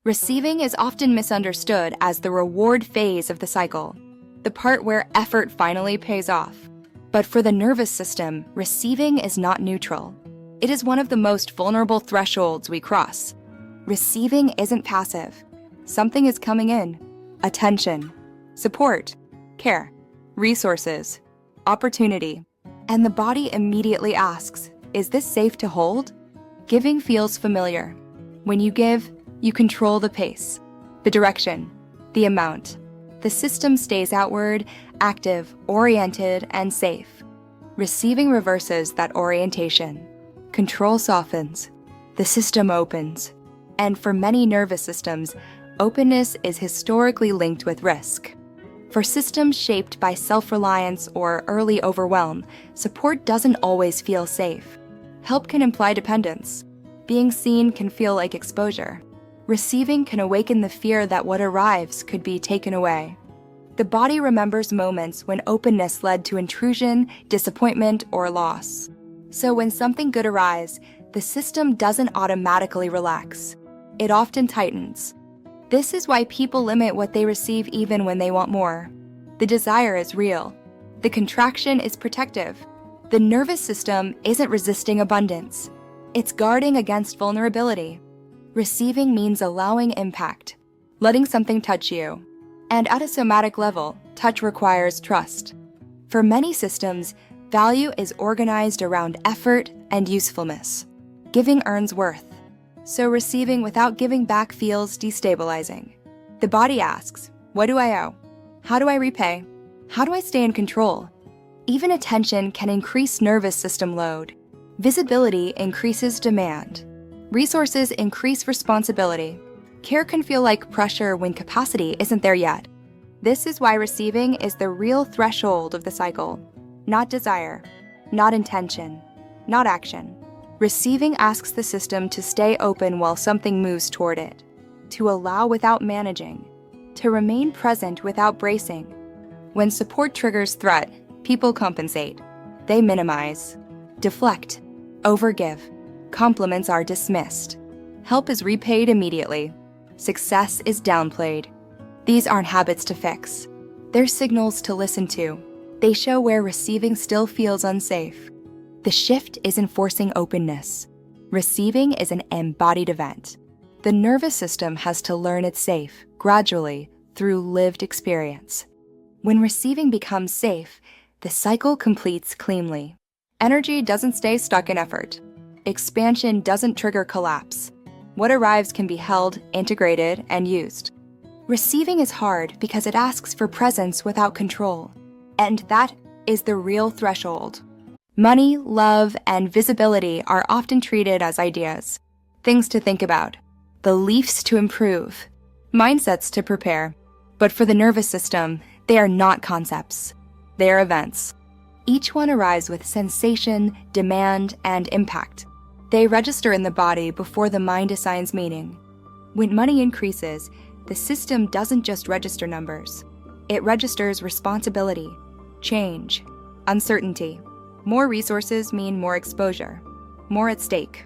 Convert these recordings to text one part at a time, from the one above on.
Receiving is often misunderstood as the reward phase of the cycle, the part where effort finally pays off. But for the nervous system, receiving is not neutral. It is one of the most vulnerable thresholds we cross. Receiving isn't passive. Something is coming in. Attention, support, care, resources, opportunity. And the body immediately asks, is this safe to hold? Giving feels familiar. When you give, you control the pace, the direction, the amount. The system stays outward, active, oriented, and safe. Receiving reverses that orientation. Control softens. The system opens. And for many nervous systems, openness is historically linked with risk. For systems shaped by self-reliance or early overwhelm, support doesn't always feel safe. Help can imply dependence. Being seen can feel like exposure. Receiving can awaken the fear that what arrives could be taken away. The body remembers moments when openness led to intrusion, disappointment, or loss. So when something good arrives, the system doesn't automatically relax. It often tightens. This is why people limit what they receive even when they want more. The desire is real. The contraction is protective. The nervous system isn't resisting abundance. It's guarding against vulnerability. Receiving means allowing impact, letting something touch you. And at a somatic level, touch requires trust. For many systems, value is organized around effort and usefulness. Giving earns worth. So receiving without giving back feels destabilizing. The body asks, what do I owe? How do I repay? How do I stay in control? Even attention can increase nervous system load. Visibility increases demand. Resources increase responsibility. Care can feel like pressure when capacity isn't there yet. This is why receiving is the real threshold of the cycle. Not desire, not intention, not action. Receiving asks the system to stay open while something moves toward it, to allow without managing, to remain present without bracing. When support triggers threat, people compensate. They minimize, deflect, overgive. Compliments are dismissed. Help is repaid immediately. Success is downplayed. These aren't habits to fix. They're signals to listen to. They show where receiving still feels unsafe. The shift isn't forcing openness. Receiving is an embodied event. The nervous system has to learn it's safe, gradually, through lived experience. When receiving becomes safe, the cycle completes cleanly. Energy doesn't stay stuck in effort. Expansion doesn't trigger collapse. What arrives can be held, integrated, and used. Receiving is hard because it asks for presence without control. And that is the real threshold. Money, love, and visibility are often treated as ideas. Things to think about. Beliefs to improve. Mindsets to prepare. But for the nervous system, they are not concepts. They are events. Each one arrives with sensation, demand, and impact. They register in the body before the mind assigns meaning. When money increases, the system doesn't just register numbers. It registers responsibility, change, uncertainty. More resources mean more exposure, more at stake.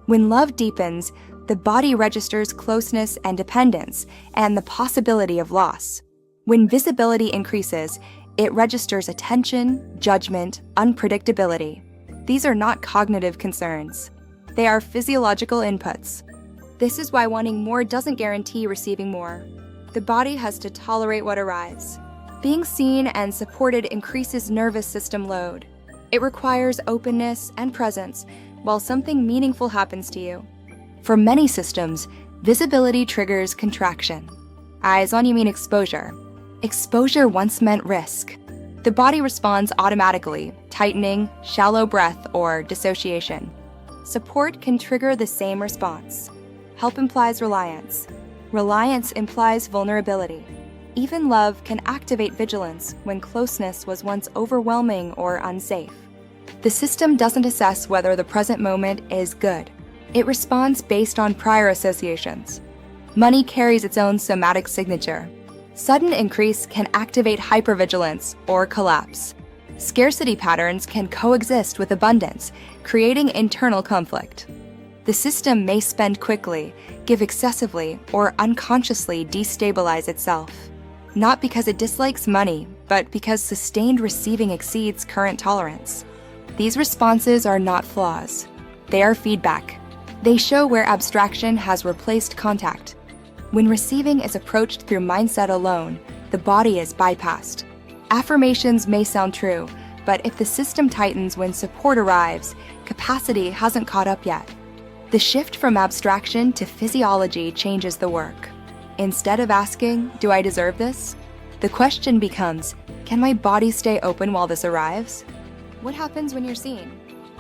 When love deepens, the body registers closeness and dependence and the possibility of loss. When visibility increases, it registers attention, judgment, unpredictability. These are not cognitive concerns. They are physiological inputs. This is why wanting more doesn't guarantee receiving more. The body has to tolerate what arrives. Being seen and supported increases nervous system load. It requires openness and presence while something meaningful happens to you. For many systems, visibility triggers contraction. Eyes on you mean exposure. Exposure once meant risk. The body responds automatically, tightening, shallow breath, or dissociation. Support can trigger the same response. Help implies reliance. Reliance implies vulnerability. Even love can activate vigilance when closeness was once overwhelming or unsafe. The system doesn't assess whether the present moment is good. It responds based on prior associations. Money carries its own somatic signature. Sudden increase can activate hypervigilance or collapse. Scarcity patterns can coexist with abundance, creating internal conflict. The system may spend quickly, give excessively, or unconsciously destabilize itself. Not because it dislikes money, but because sustained receiving exceeds current tolerance. These responses are not flaws. They are feedback. They show where abstraction has replaced contact. When receiving is approached through mindset alone, the body is bypassed. Affirmations may sound true, but if the system tightens when support arrives, capacity hasn't caught up yet. The shift from abstraction to physiology changes the work. Instead of asking, "Do I deserve this?" the question becomes, "Can my body stay open while this arrives?" What happens when you're seen?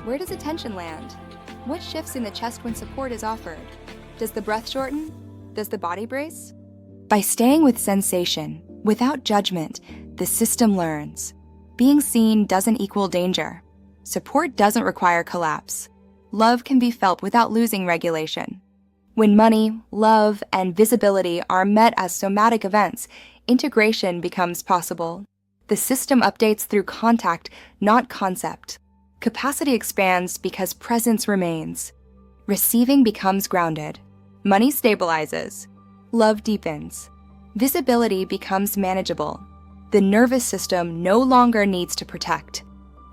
Where does attention land? What shifts in the chest when support is offered? Does the breath shorten? Does the body brace? By staying with sensation, without judgment, the system learns. Being seen doesn't equal danger. Support doesn't require collapse. Love can be felt without losing regulation. When money, love, and visibility are met as somatic events, integration becomes possible. The system updates through contact, not concept. Capacity expands because presence remains. Receiving becomes grounded. Money stabilizes. Love deepens. Visibility becomes manageable. The nervous system no longer needs to protect.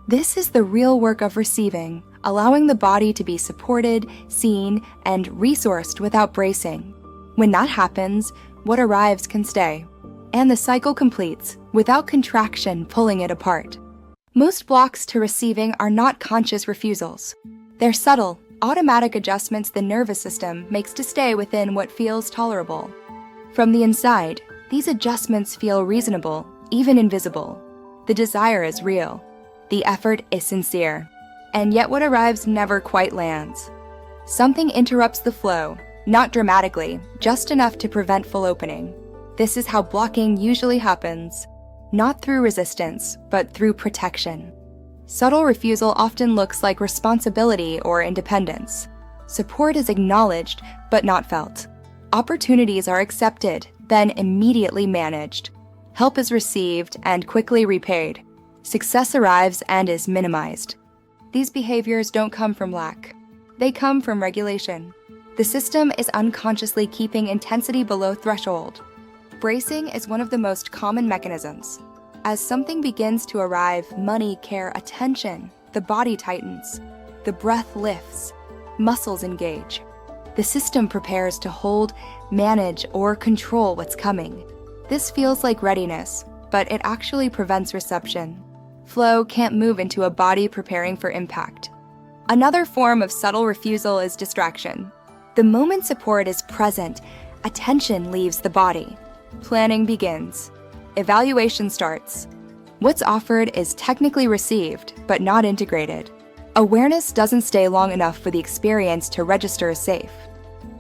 This is the real work of receiving, allowing the body to be supported, seen, and resourced without bracing. When that happens, what arrives can stay. And the cycle completes, without contraction pulling it apart. Most blocks to receiving are not conscious refusals. They're subtle, automatic adjustments the nervous system makes to stay within what feels tolerable. From the inside, these adjustments feel reasonable, even invisible. The desire is real. The effort is sincere. And yet what arrives never quite lands. Something interrupts the flow, not dramatically, just enough to prevent full opening. This is how blocking usually happens, not through resistance, but through protection. Subtle refusal often looks like responsibility or independence. Support is acknowledged, but not felt. Opportunities are accepted, then immediately managed. Help is received and quickly repaid. Success arrives and is minimized. These behaviors don't come from lack. They come from regulation. The system is unconsciously keeping intensity below threshold. Bracing is one of the most common mechanisms. As something begins to arrive, money, care, attention, the body tightens. The breath lifts. Muscles engage. The system prepares to hold, manage, or control what's coming. This feels like readiness, but it actually prevents reception. Flow can't move into a body preparing for impact. Another form of subtle refusal is distraction. The moment support is present, attention leaves the body. Planning begins. Evaluation starts. What's offered is technically received, but not integrated. Awareness doesn't stay long enough for the experience to register as safe.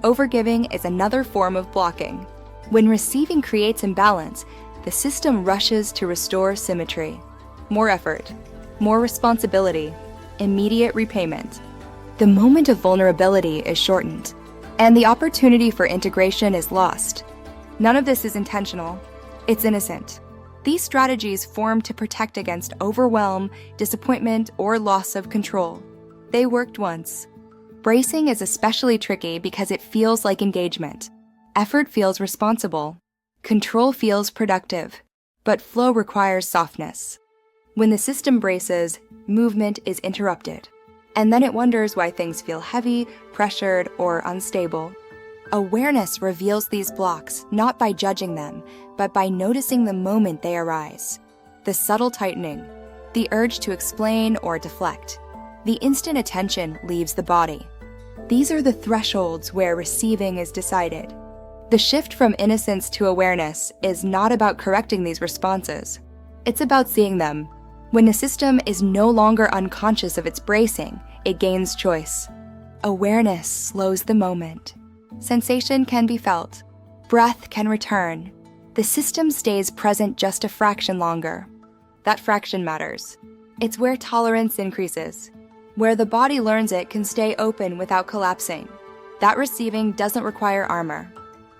Overgiving is another form of blocking. When receiving creates imbalance, the system rushes to restore symmetry. More effort, more responsibility, immediate repayment. The moment of vulnerability is shortened, and the opportunity for integration is lost. None of this is intentional. It's innocent. These strategies form to protect against overwhelm, disappointment, or loss of control. They worked once. Bracing is especially tricky because it feels like engagement. Effort feels responsible. Control feels productive. But flow requires softness. When the system braces, movement is interrupted. And then it wonders why things feel heavy, pressured, or unstable. Awareness reveals these blocks not by judging them, but by noticing the moment they arise. The subtle tightening, the urge to explain or deflect, the instant attention leaves the body. These are the thresholds where receiving is decided. The shift from innocence to awareness is not about correcting these responses. It's about seeing them. When the system is no longer unconscious of its bracing, it gains choice. Awareness slows the moment. Sensation can be felt. Breath can return. The system stays present just a fraction longer. That fraction matters. It's where tolerance increases, where the body learns it can stay open without collapsing. That receiving doesn't require armor.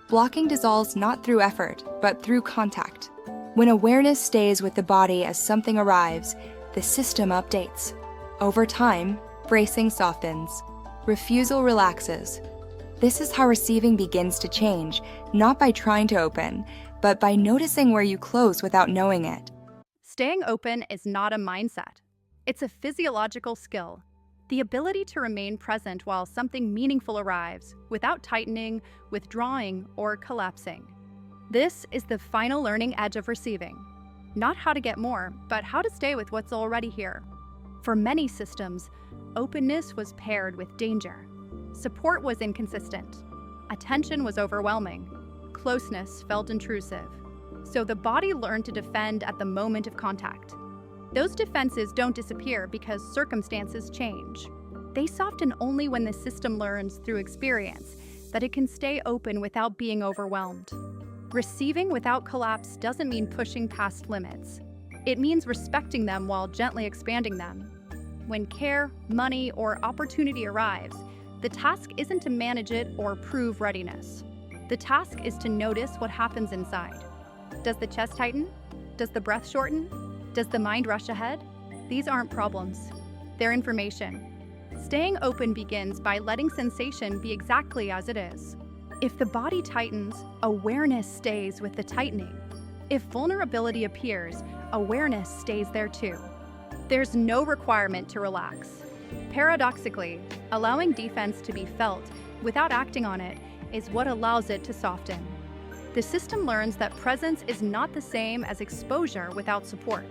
Blocking dissolves not through effort, but through contact. When awareness stays with the body as something arrives, the system updates. Over time, bracing softens. refusal relaxes. This is how receiving begins to change, not by trying to open, but by noticing where you close without knowing it. Staying open is not a mindset. It's a physiological skill. The ability to remain present while something meaningful arrives, without tightening, withdrawing, or collapsing. This is the final learning edge of receiving. Not how to get more, but how to stay with what's already here. For many systems, openness was paired with danger. Support was inconsistent. Attention was overwhelming. Closeness felt intrusive. So the body learned to defend at the moment of contact. Those defenses don't disappear because circumstances change. They soften only when the system learns through experience that it can stay open without being overwhelmed. Receiving without collapse doesn't mean pushing past limits. It means respecting them while gently expanding them. When care, money, or opportunity arrives, the task isn't to manage it or prove readiness. The task is to notice what happens inside. Does the chest tighten? Does the breath shorten? Does the mind rush ahead? These aren't problems. They're information. Staying open begins by letting sensation be exactly as it is. If the body tightens, awareness stays with the tightening. If vulnerability appears, awareness stays there too. There's no requirement to relax. Paradoxically, allowing defense to be felt without acting on it is what allows it to soften. The system learns that presence is not the same as exposure without support.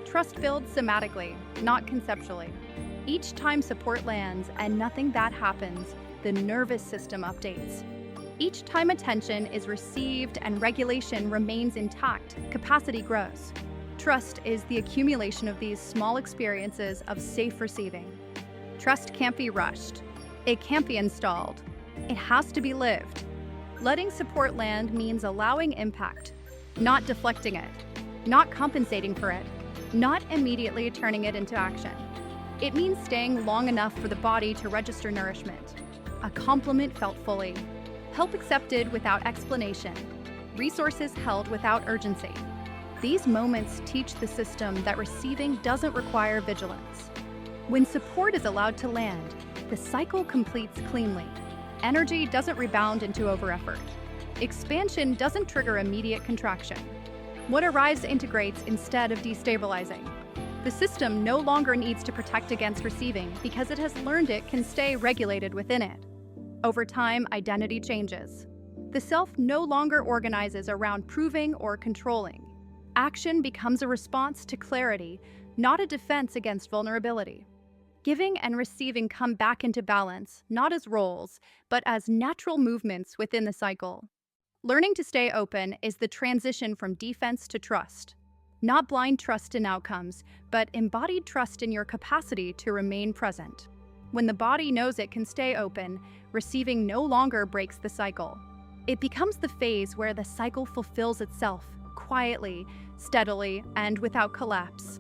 Trust builds somatically, not conceptually. Each time support lands and nothing bad happens, the nervous system updates. Each time attention is received and regulation remains intact, capacity grows. Trust is the accumulation of these small experiences of safe receiving. Trust can't be rushed. It can't be installed. It has to be lived. Letting support land means allowing impact, not deflecting it, not compensating for it, not immediately turning it into action. It means staying long enough for the body to register nourishment, a compliment felt fully, help accepted without explanation, resources held without urgency. These moments teach the system that receiving doesn't require vigilance. When support is allowed to land, the cycle completes cleanly. Energy doesn't rebound into overeffort. Expansion doesn't trigger immediate contraction. What arrives integrates instead of destabilizing. The system no longer needs to protect against receiving because it has learned it can stay regulated within it. Over time, identity changes. The self no longer organizes around proving or controlling. Action becomes a response to clarity, not a defense against vulnerability. Giving and receiving come back into balance, not as roles, but as natural movements within the cycle. Learning to stay open is the transition from defense to trust. Not blind trust in outcomes, but embodied trust in your capacity to remain present. When the body knows it can stay open, receiving no longer breaks the cycle. It becomes the phase where the cycle fulfills itself, quietly, steadily, and without collapse.